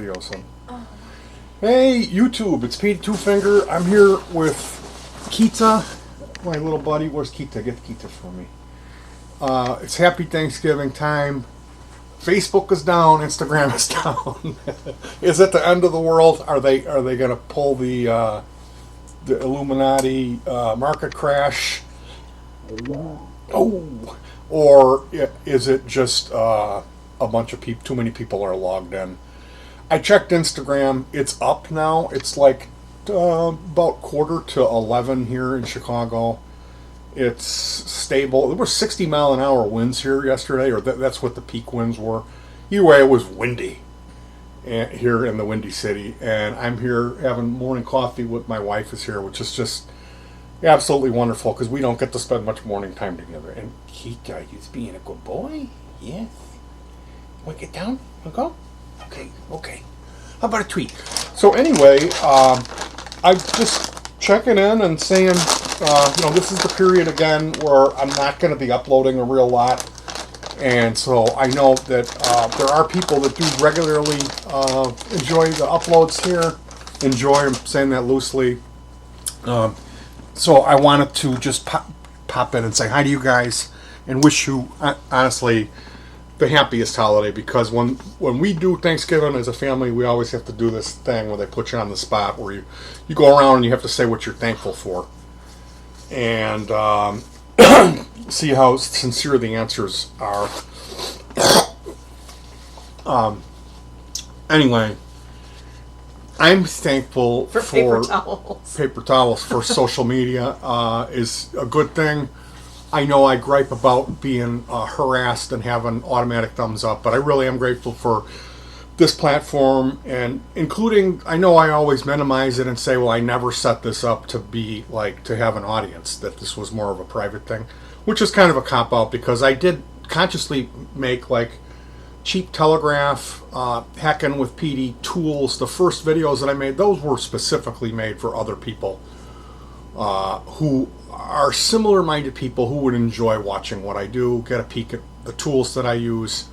videos. Hey, YouTube, it's Petey Twofinger. I'm here with Kita, my little buddy. Where's Kita? Get Kita for me. It's Happy Thanksgiving time. Facebook is down. Instagram is down. Is it the end of the world? Are they going to pull the Illuminati market crash? Oh, or is it just a bunch of people? Too many people are logged in. I checked Instagram. It's up now. It's like about 10:45 here in Chicago. It's stable. There were 60-mile-an-hour winds here yesterday, or that's what the peak winds were. Either way, it was windy here in the Windy City. And I'm here having morning coffee with my wife is here, which is just absolutely wonderful because we don't get to spend much morning time together. And Kita, he's being a good boy. Yes. Want to get down? Want to go? Okay. How about a tweet? So anyway, I'm just checking in and saying, this is the period again where I'm not going to be uploading a real lot. And so I know that there are people that do regularly enjoy the uploads here. Enjoy, I'm saying that loosely. So I wanted to just pop in and say hi to you guys and wish you, honestly, the happiest holiday, because when we do Thanksgiving as a family, we always have to do this thing where they put you on the spot where you go around and you have to say what you're thankful for. And see how sincere the answers are. Anyway, I'm thankful for paper towels for social media is a good thing. I know I gripe about being harassed and having automatic thumbs up, but I really am grateful for this platform, and including, I know I always minimize it and say, well, I never set this up to be like to have an audience, that this was more of a private thing, which is kind of a cop-out because I did consciously make like cheap telegraph, hacking with PD tools. The first videos that I made, those were specifically made for other people who are similar-minded people who would enjoy watching what I do, get a peek at the tools that I use.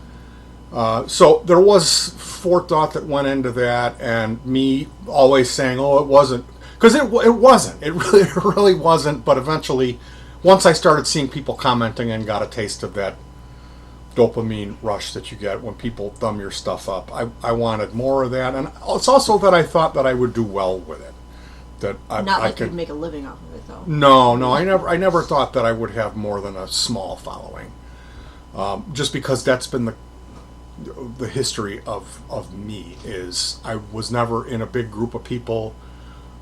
So there was forethought that went into that, and me always saying, "Oh, it wasn't," because it wasn't. It really wasn't. But eventually, once I started seeing people commenting and got a taste of that dopamine rush that you get when people thumb your stuff up, I wanted more of that, and it's also that I thought that I would do well with it. That I could make a living off of it, though. No, I never thought that I would have more than a small following, just because that's been the history of me. Is I was never in a big group of people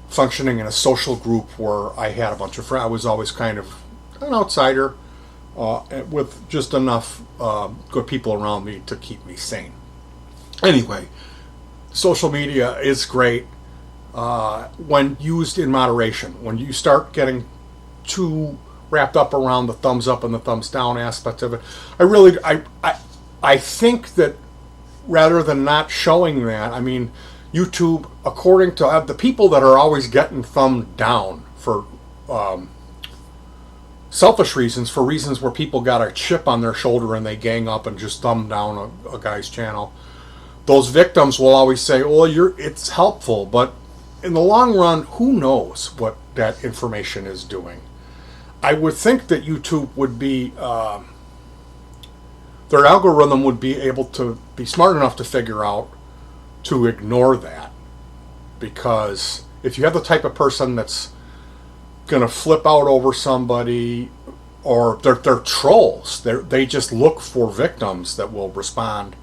functioning in a social group where I had a bunch of friends. I was always kind of an outsider with just enough good people around me to keep me sane. Anyway, social media is great when used in moderation. When you start getting too wrapped up around the thumbs up and the thumbs down aspect of it, I think that rather than not showing that, I mean, YouTube, according to the people that are always getting thumbed down for selfish reasons, for reasons where people got a chip on their shoulder and they gang up and just thumb down a guy's channel, those victims will always say, "Oh, it's helpful," but in the long run, who knows what that information is doing? I would think that YouTube would be, their algorithm would be able to be smart enough to figure out to ignore that. Because if you have the type of person that's going to flip out over somebody, or they're trolls, they just look for victims that will respond,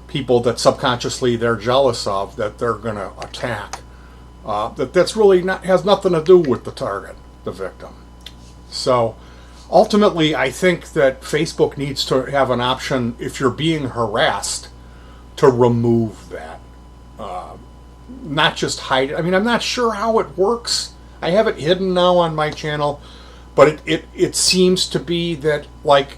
people that subconsciously they're jealous of, that they're going to attack. That's really has nothing to do with the target, the victim. So ultimately, I think that Facebook needs to have an option, if you're being harassed, to remove that. Not just hide it. I mean, I'm not sure how it works. I have it hidden now on my channel, but it seems to be that, like,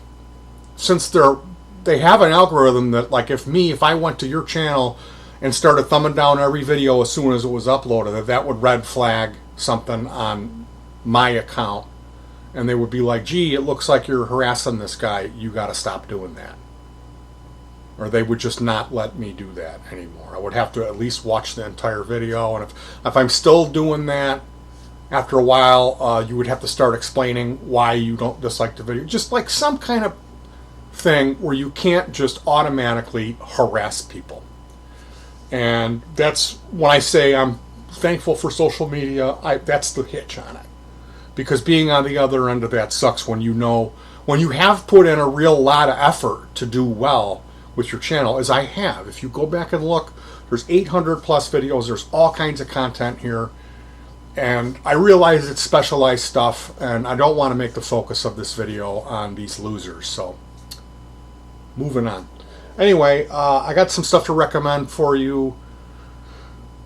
since they have an algorithm that, like, if I went to your channel and started thumbing down every video as soon as it was uploaded, that would red flag something on my account, and they would be like, "Gee, it looks like you're harassing this guy. You got to stop doing that." or they would just not let me do that anymore. I would have to at least watch the entire video, and if I'm still doing that, after a while, you would have to start explaining why you don't dislike the video. Just like some kind of thing where you can't just automatically harass people. And that's when I say I'm thankful for social media. That's the hitch on it, because being on the other end of that sucks when you have put in a real lot of effort to do well with your channel, as I have. If you go back and look, there's 800 plus videos. There's all kinds of content here. And I realize it's specialized stuff, and I don't want to make the focus of this video on these losers. So, moving on. Anyway, I got some stuff to recommend for you.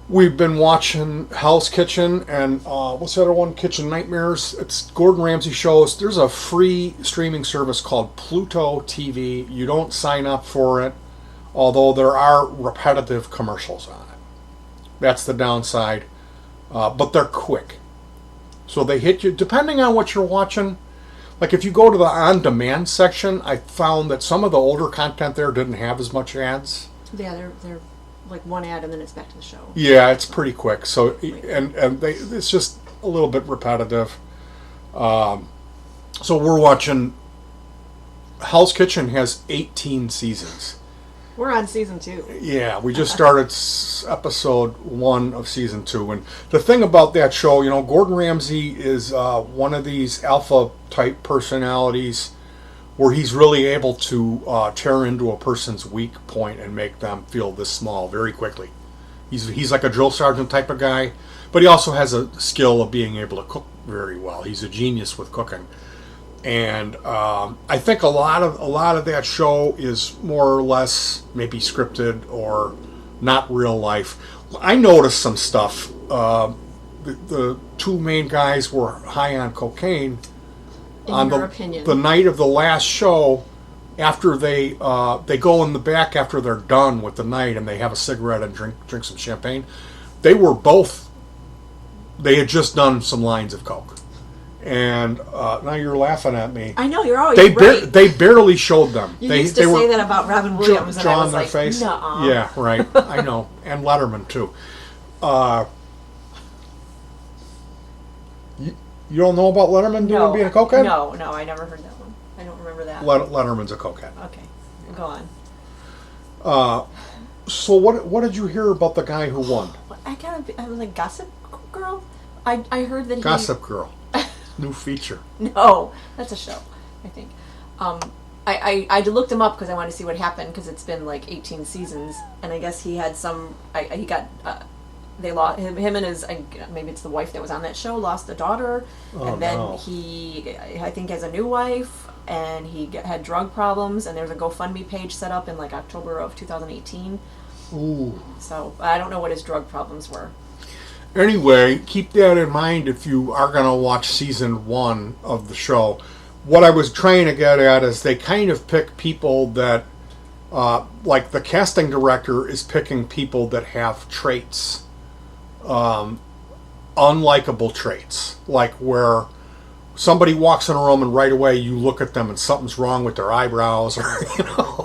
We've been watching Hell's Kitchen and what's the other one? Kitchen Nightmares. It's Gordon Ramsay shows. There's a free streaming service called Pluto TV. You don't sign up for it, although there are repetitive commercials on it. That's the downside. But they're quick. So they hit you, depending on what you're watching. Like if you go to the on-demand section, I found that some of the older content there didn't have as much ads. Yeah, they're like one ad and then it's back to the show. Yeah, it's pretty quick. So and it's just a little bit repetitive. So we're watching. Hell's Kitchen has 18 seasons. We're on season 2. Yeah, we just started episode 1 of season 2. And the thing about that show, Gordon Ramsay is one of these alpha type personalities where he's really able to tear into a person's weak point and make them feel this small very quickly. He's like a drill sergeant type of guy, but he also has a skill of being able to cook very well. He's a genius with cooking. And I think a lot of that show is more or less maybe scripted or not real life. I noticed some stuff. The two main guys were high on cocaine. In your opinion, the night of the last show, after they go in the back after they're done with the night and they have a cigarette and drink some champagne, they had just done some lines of coke. And now you're laughing at me. I know, you're always right. They barely showed them. You they used to say that about Robin Williams, and I was their like, face. nuh-uh. Yeah, right. I know. And Letterman, too. You don't know about Letterman being a cokehead? No, I never heard that one. I don't remember that. Letterman's a cokehead. Okay, go on. So what did you hear about the guy who won? I was like, Gossip Girl? I heard that Gossip Girl. New feature. No, that's a show, I think. I looked him up because I wanted to see what happened, because it's been like 18 seasons, and I guess he had some. They lost him and his. Maybe it's the wife that was on that show lost a daughter, and then he, I think, has a new wife, and he had drug problems, and there's a GoFundMe page set up in like October of 2018. Ooh. So I don't know what his drug problems were. Anyway, keep that in mind if you are going to watch season 1 of the show. What I was trying to get at is they kind of pick people that, like the casting director is picking people that have traits, unlikable traits, like where somebody walks in a room and right away you look at them and something's wrong with their eyebrows, or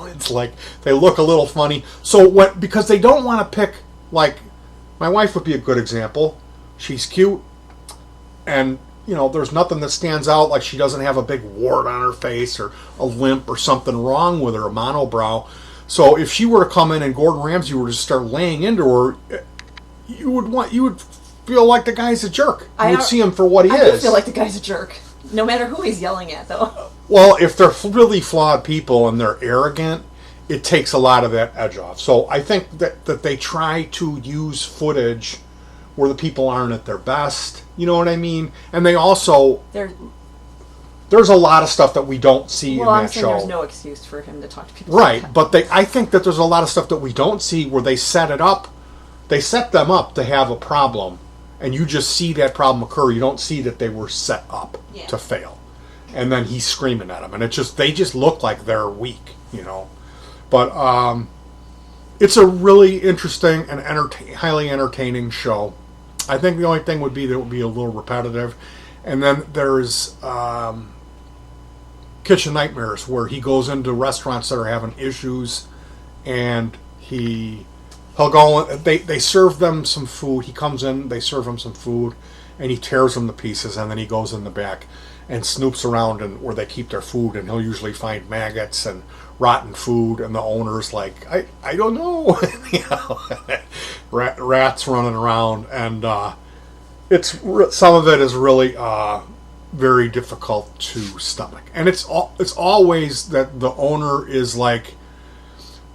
it's like they look a little funny. So because they don't want to pick, like, my wife would be a good example. She's cute, and there's nothing that stands out, like she doesn't have a big wart on her face or a limp or something wrong with her, a monobrow. So if she were to come in and Gordon Ramsay were to start laying into her, you would feel like the guy's a jerk. You would see him for what he is. I do feel like the guy's a jerk, no matter who he's yelling at, though. Well, if they're really flawed people and they're arrogant, it takes a lot of that edge off. So I think that they try to use footage where the people aren't at their best. You know what I mean? And they also... There's a lot of stuff that we don't see in that show. There's no excuse for him to talk to people. Right, but I think that there's a lot of stuff that we don't see where they set it up. They set them up to have a problem, and you just see that problem occur. You don't see that they were set up to fail. And then he's screaming at them, and they just look like they're weak, But it's a really interesting and highly entertaining show. I think the only thing would be that it would be a little repetitive. And then there's Kitchen Nightmares, where he goes into restaurants that are having issues, and he'll go. They serve them some food. He comes in, they serve him some food, and he tears them to pieces, and then he goes in the back and snoops around and where they keep their food, and he'll usually find maggots and rotten food, and the owner's like, I don't know, you know, rats running around, and some of it is really very difficult to stomach, and it's always that the owner is like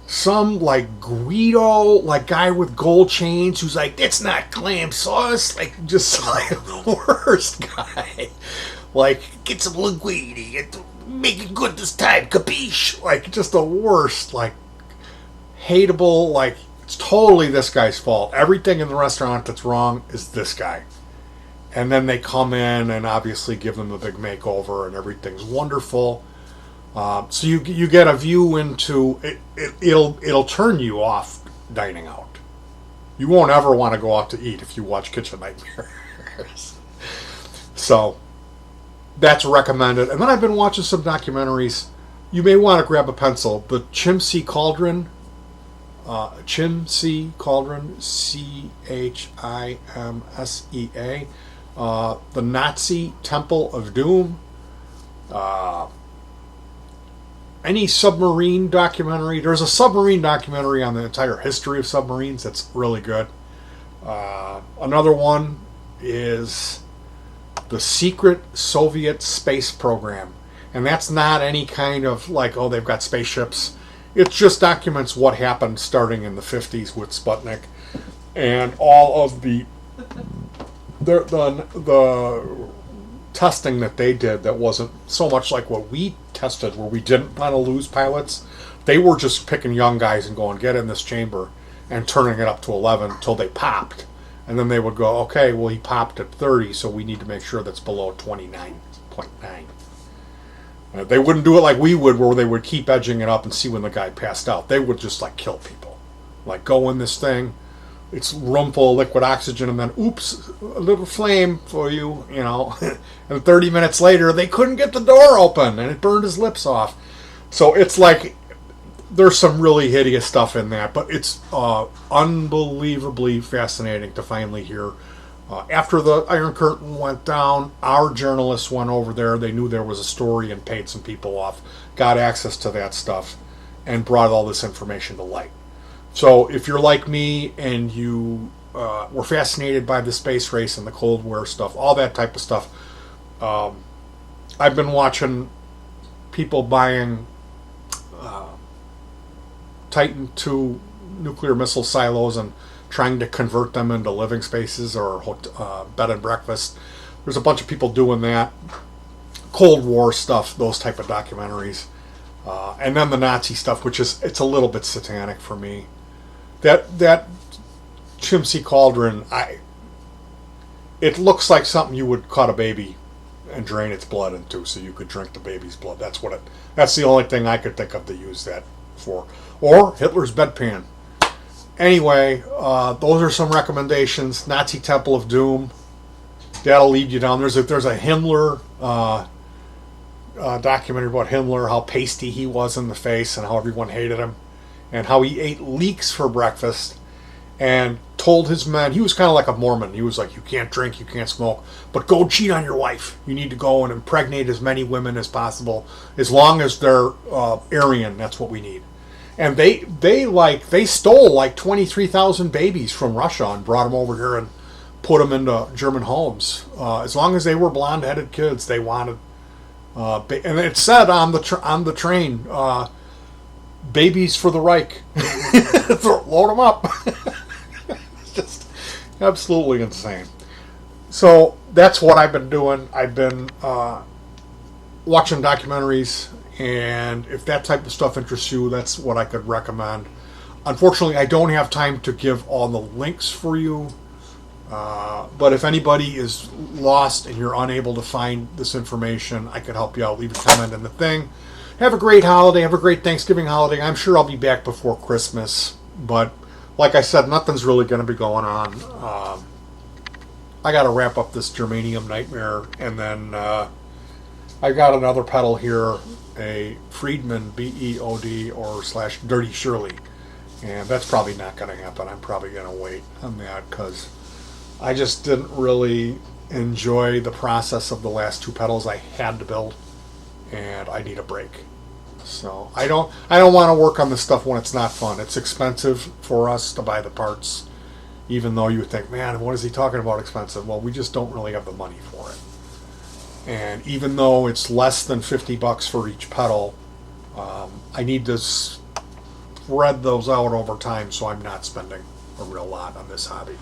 some like Guido, like guy with gold chains, who's like, that's not clam sauce, like just like the worst guy. Like, get some linguine, make it good this time, capiche? Like, just the worst, like, hateable, like, it's totally this guy's fault. Everything in the restaurant that's wrong is this guy. And then they come in and obviously give them a big makeover and everything's wonderful. So you get a view into it. It'll turn you off dining out. You won't ever want to go out to eat if you watch Kitchen Nightmares. So that's recommended. And then I've been watching some documentaries. You may want to grab a pencil. The Chimsea Cauldron, Chimsea, the Nazi Temple of Doom, any submarine documentary. There's a submarine documentary on the entire history of submarines that's really good. Another one is the secret Soviet space program. And that's not any kind of like, oh, they've got spaceships. It just documents what happened starting in the 50s with Sputnik and all of the testing that they did that wasn't so much like what we tested, where we didn't want to lose pilots. They were just picking young guys and going, get in this chamber, and turning it up to 11 until they popped. And then they would go, okay, well, he popped at 30, so we need to make sure that's below 29.9. They wouldn't do it like we would, where they would keep edging it up and see when the guy passed out. They would just like kill people. Like, go in this thing, it's room full of liquid oxygen, and then, oops, a little flame for you, you know. And 30 minutes later, they couldn't get the door open, and it burned his lips off. So it's like, there's some really hideous stuff in that, but it's unbelievably fascinating to finally hear. After the Iron Curtain went down, our journalists went over there. They knew there was a story and paid some people off, got access to that stuff, and brought all this information to light. So if you're like me and you were fascinated by the space race and the Cold War stuff, all that type of stuff, I've been watching people buying Titan II nuclear missile silos and trying to convert them into living spaces or bed and breakfast. There's a bunch of people doing that. Cold War stuff, those type of documentaries. And then the Nazi stuff, which is, it's a little bit satanic for me. That Chimsea Cauldron, it looks like something you would cut a baby and drain its blood into so you could drink the baby's blood. That's the only thing I could think of to use that for. Or Hitler's bedpan. Anyway, those are some recommendations. Nazi Temple of Doom. That'll lead you down. There's a Himmler documentary about Himmler, how pasty he was in the face and how everyone hated him, and how he ate leeks for breakfast and told his men, he was kind of like a Mormon. He was like, you can't drink, you can't smoke, but go cheat on your wife. You need to go and impregnate as many women as possible. As long as they're Aryan, that's what we need. And they stole like 23,000 babies from Russia and brought them over here and put them into German homes. As long as they were blonde-headed kids, they wanted. And it said on the train, babies for the Reich. Load them up. It's just absolutely insane. So that's what I've been doing. I've been watching documentaries. And if that type of stuff interests you, that's what I could recommend. Unfortunately, I don't have time to give all the links for you. But if anybody is lost and you're unable to find this information, I could help you out. Leave a comment in the thing. Have a great holiday. Have a great Thanksgiving holiday. I'm sure I'll be back before Christmas. But like I said, nothing's really going to be going on. I got to wrap up this germanium nightmare. And then I got another pedal here. A Friedman, BEOD, or /Dirty Shirley. And that's probably not going to happen. I'm probably going to wait on that because I just didn't really enjoy the process of the last 2 pedals I had to build, and I need a break. So I don't want to work on this stuff when it's not fun. It's expensive for us to buy the parts, even though you would think, man, what is he talking about expensive? Well, we just don't really have the money for it. And even though it's less than $50 for each pedal, I need to spread those out over time so I'm not spending a real lot on this hobby.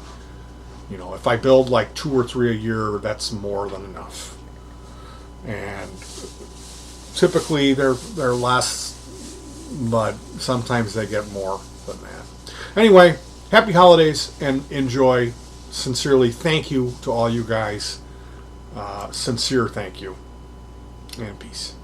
You know, if I build like 2 or 3 a year, that's more than enough. And typically they're less, but sometimes they get more than that. Anyway, happy holidays and enjoy. Sincerely, thank you to all you guys. Sincere thank you. And peace.